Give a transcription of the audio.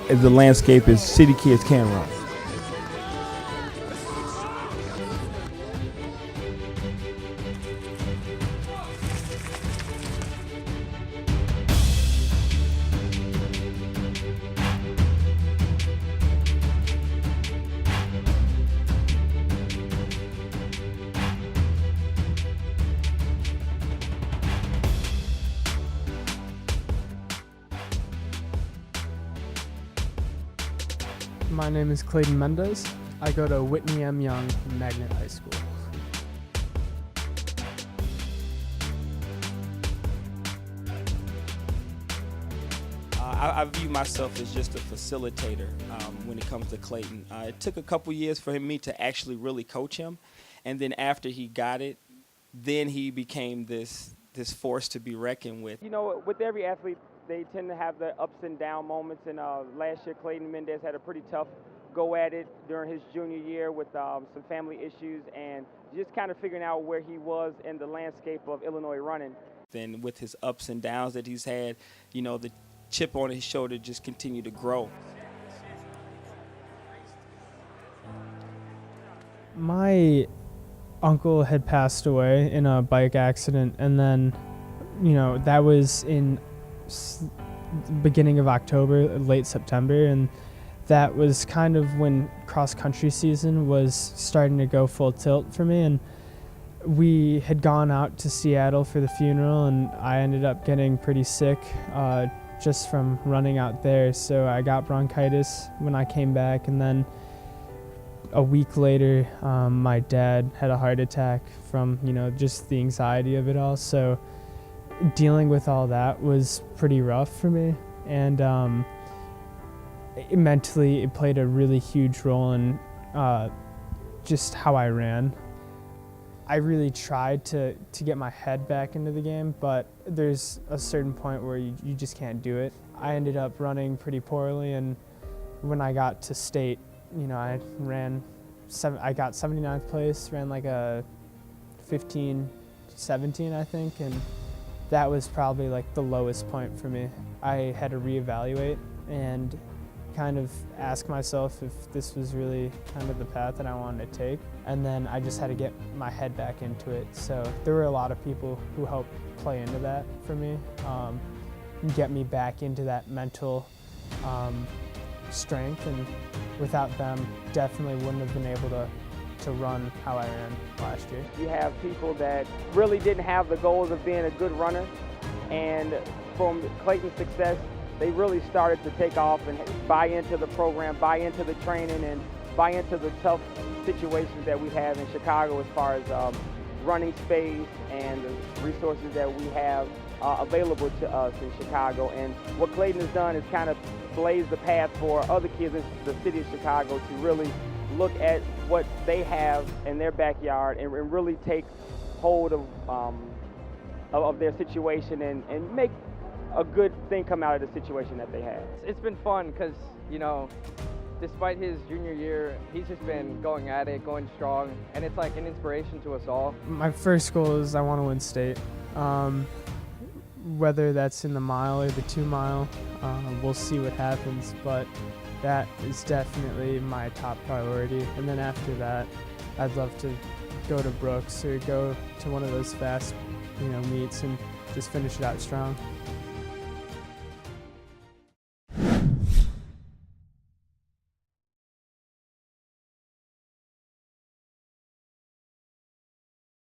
the landscape as city kids can run. My name is Clayton Mendez. I go to Whitney M. Young Magnet High School. I view myself as just a facilitator when it comes to Clayton. It took a couple years for me to actually really coach him, and then after he got it, then he became this force to be reckoned with. You know, with every athlete, they tend to have the ups and down moments, and last year Clayton Mendez had a pretty tough go at it during his junior year with some family issues and just kind of figuring out where he was in the landscape of Illinois running. Then with his ups and downs that he's had, you know, the chip on his shoulder just continued to grow. My uncle had passed away in a bike accident, and then, you know, that was in beginning of October, late September, and that was kind of when cross-country season was starting to go full tilt for me. And we had gone out to Seattle for the funeral, and I ended up getting pretty sick just from running out there. So I got bronchitis when I came back, and then a week later my dad had a heart attack from, you know, just the anxiety of it all. So dealing with all that was pretty rough for me, and mentally it played a really huge role in just how I ran. I really tried to get my head back into the game, but there's a certain point where you just can't do it. I ended up running pretty poorly, and when I got to state, you know, I got 79th place, ran like a 15:17, I think, and that was probably like the lowest point for me. I had to reevaluate and kind of ask myself if this was really kind of the path that I wanted to take. And then I just had to get my head back into it. So there were a lot of people who helped play into that for me, get me back into that mental strength, and without them, definitely wouldn't have been able to run how I ran last year. You have people that really didn't have the goals of being a good runner, and from Clayton's success, they really started to take off and buy into the program, buy into the training, and buy into the tough situations that we have in Chicago as far as running space and the resources that we have available to us in Chicago. And what Clayton has done is kind of blaze the path for other kids in the city of Chicago to really look at what they have in their backyard and really take hold of their situation and make a good thing come out of the situation that they have. It's been fun because, you know, despite his junior year, he's just been going at it, going strong, and it's like an inspiration to us all. My first goal is I want to win state. Whether that's in the mile or the 2 mile, we'll see what happens, but that is definitely my top priority. And then after that, I'd love to go to Brooks or go to one of those fast, you know, meets and just finish it out strong.